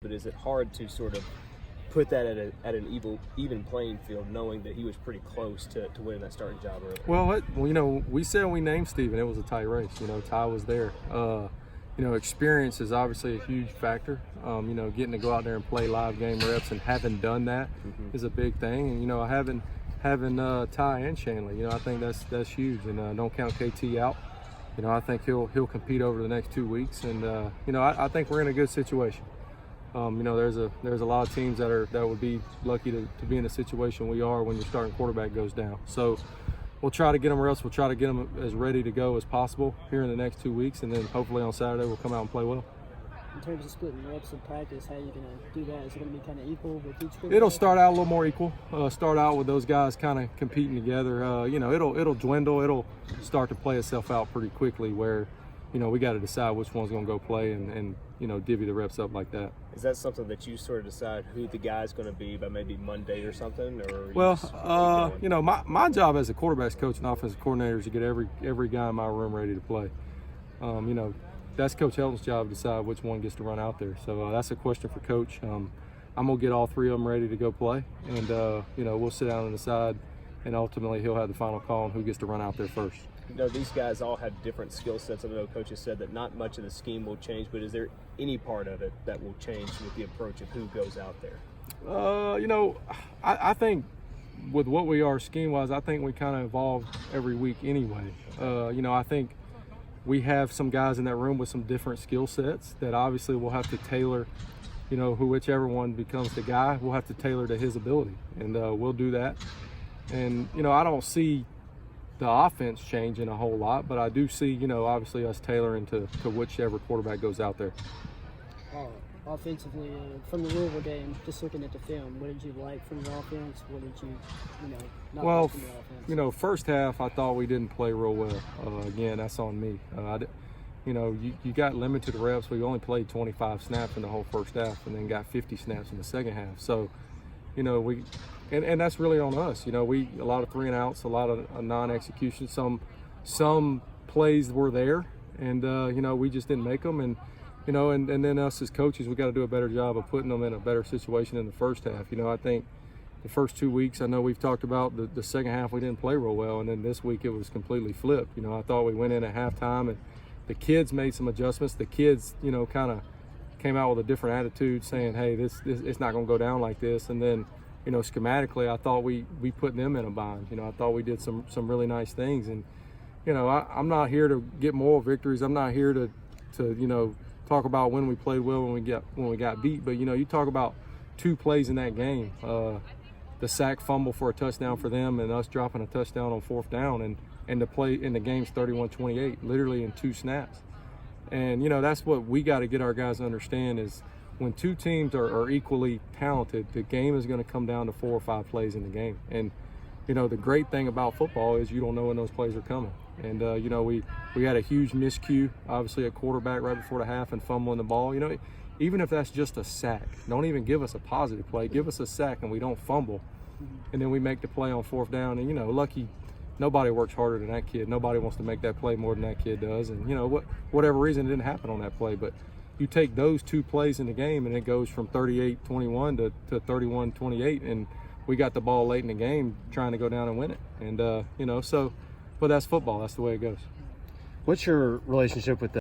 But is it hard to sort of put that at an even playing field, knowing that he was pretty close to winning that starting job early? Well, we said we named Steven. It was a tight race. Ty was there. Experience is obviously a huge factor. Getting to go out there and play live game reps and having done that is a big thing. And having Ty and Shanley, I think that's huge. And don't count KT out. I think he'll compete over the next 2 weeks. And I think we're in a good situation. There's a lot of teams that would be lucky to be in the situation we are when your starting quarterback goes down. So we'll try to get them reps. We'll try to get them as ready to go as possible here in the next 2 weeks, and then hopefully on Saturday we'll come out and play well. In terms of splitting reps in practice, how are you going to do that? Is it going to be kind of equal with each group? It'll start out a little more equal. Start out with those guys kind of competing together. It'll dwindle. It'll start to play itself out pretty quickly where, we got to decide which one's going to go play and divvy the reps up like that. Is that something that you sort of decide who the guy's going to be by maybe Monday or something? Or my job as a quarterback's coach and offensive coordinator is to get every guy in my room ready to play. That's Coach Helton's job to decide which one gets to run out there. So that's a question for Coach. I'm going to get all three of them ready to go play, and we'll sit down and decide, and ultimately he'll have the final call on who gets to run out there first. These guys all have different skill sets. I know Coach has said that not much of the scheme will change, but is there any part of it that will change with the approach of who goes out there? I think with what we are scheme-wise, I think we kind of evolve every week anyway. I think we have some guys in that room with some different skill sets that obviously we'll have to tailor, whichever one becomes the guy, we'll have to tailor to his ability, and we'll do that. And, I don't see the offense changing a whole lot, but I do see, obviously us tailoring to whichever quarterback goes out there. Offensively, from the Louisville game, just looking at the film, what did you like from the offense? What did you, not like from the offense? First half, I thought we didn't play real well. Again, that's on me. You got limited reps. We only played 25 snaps in the whole first half and then got 50 snaps in the second half. So, and that's really on us. A lot of 3 and outs, a lot of non-execution. Some plays were there, and we just didn't make them. And and then us as coaches, we got to do a better job of putting them in a better situation in the first half. I think the first 2 weeks, I know we've talked about the second half we didn't play real well, and then this week it was completely flipped. I thought we went in at halftime and the kids made some adjustments. The kids, kind of came out with a different attitude, saying, "Hey, this it's not going to go down like this." And then, schematically, I thought we put them in a bind. I thought we did some really nice things. And I'm not here to get moral victories. I'm not here to talk about when we played well, when we got beat. But you talk about 2 plays in that game, the sack fumble for a touchdown for them, and us dropping a touchdown on 4th down, and the play in the game's 31-28, literally in 2 snaps. And that's what we got to get our guys to understand is when 2 teams are equally talented, the game is going to come down to 4 or 5 plays in the game. And the great thing about football is you don't know when those plays are coming. And we had a huge miscue, obviously a quarterback right before the half and fumbling the ball. Even if that's just a sack, don't even give us a positive play. Give us a sack and we don't fumble, and then we make the play on 4th down. And lucky, nobody works harder than that kid. Nobody wants to make that play more than that kid does. And whatever reason, it didn't happen on that play. But you take those 2 plays in the game, and it goes from 38-21 to 31-28, and we got the ball late in the game trying to go down and win it. And but that's football. That's the way it goes. What's your relationship with